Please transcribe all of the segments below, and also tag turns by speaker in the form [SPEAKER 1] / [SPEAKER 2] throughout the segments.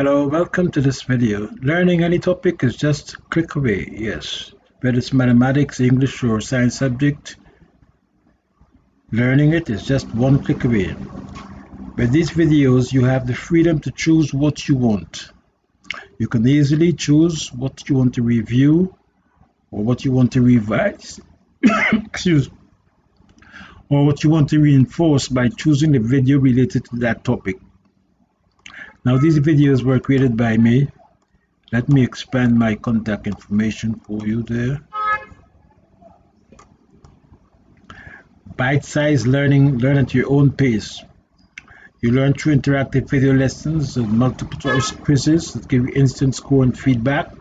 [SPEAKER 1] Hello, welcome to this video. Learning any topic is just a click away, yes. Whether it's mathematics, English or science subject, learning it is just one click away. With these videos, you have the freedom to choose what you want. You can easily choose what you want to review or what you want to revise, or what you want to reinforce by choosing the video related to that topic. Now, these videos were created by me. Let me expand my contact information for you there. Bite-sized learning, learn at your own pace. You learn through interactive video lessons and multiple choice quizzes that give you instant score and feedback.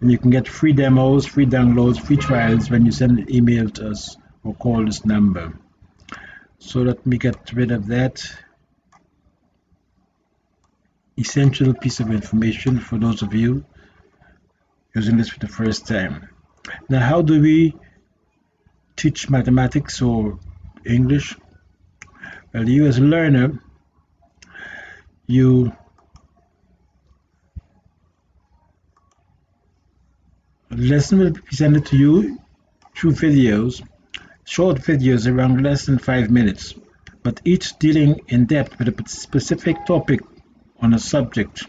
[SPEAKER 1] And you can get free demos, free downloads, free trials when you send an email to us or call this number. So let me get rid of that essential piece of information for those of you using this for the first time. Now, how do we teach mathematics or English? Well, you as a learner, the lesson will be presented to you through videos, short videos around less than 5 minutes, but each dealing in depth with a specific topic on a subject.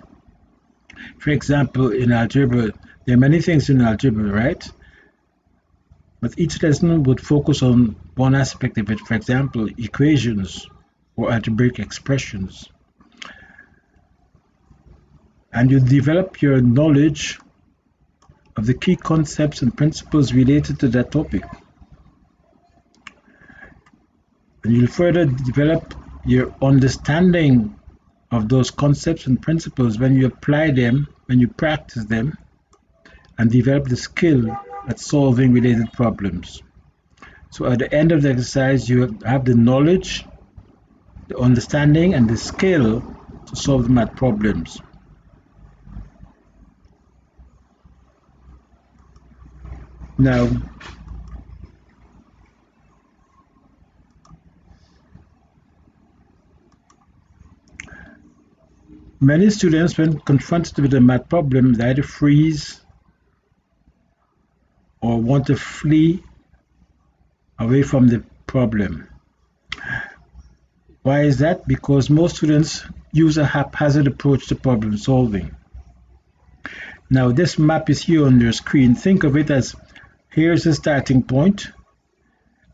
[SPEAKER 1] For example, in algebra, there are many things in algebra, right? But each lesson would focus on one aspect of it, for example, equations or algebraic expressions. And you develop your knowledge of the key concepts and principles related to that topic. And you'll further develop your understanding of those concepts and principles when you apply them, when you practice them, and develop the skill at solving related problems. So at the end of the exercise, you have the knowledge, the understanding, and the skill to solve the math problems. Now, many students, when confronted with a math problem, they either freeze or want to flee away from the problem. Why is that? Because most students use a haphazard approach to problem solving. Now, this map is here on your screen. Think of it as here's the starting point,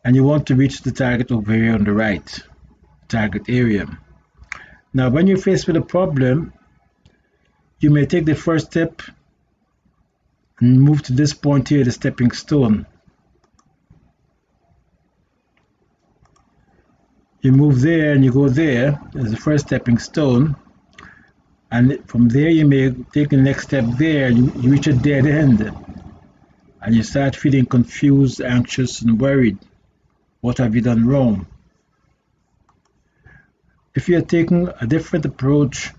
[SPEAKER 1] and you want to reach the target over here on the right, target area. Now, when you're faced with a problem, you may take the first step and move to this point here, the stepping stone. You move there and you go there as the first stepping stone, and from there you may take the next step there, and you reach a dead end, and you start feeling confused, anxious, and worried. What have you done wrong? If you're taking a different approach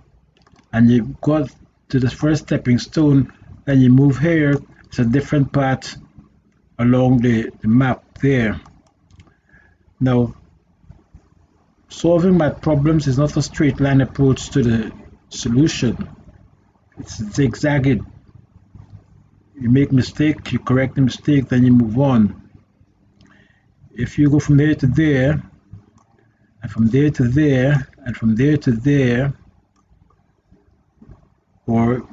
[SPEAKER 1] and you got to the first stepping stone, then you move here, it's a different path along the map there. Now, solving math problems is not a straight line approach to the solution. It's zigzagged. You make mistake, you correct the mistake, then you move on. If you go from there to there, and from there to there, and from there to there, or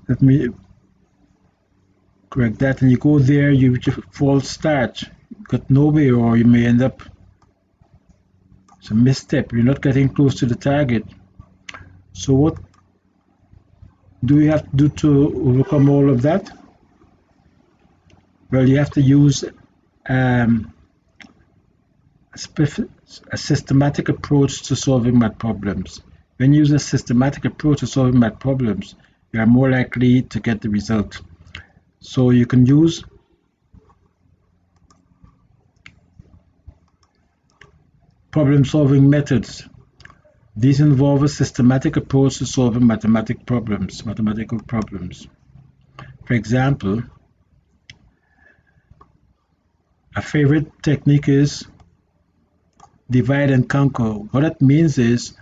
[SPEAKER 1] let me correct that, and you go there, you reach a false start. You got nowhere, or you may end up, it's a misstep, you're not getting close to the target. So what do we have to do to overcome all of that? Well, you have to use a systematic approach to solving math problems. When you use a systematic approach to solving math problems, you are more likely to get the result. So you can use problem-solving methods. These involve a systematic approach to solving mathematical problems. For example, a favorite technique is divide and conquer. What that means is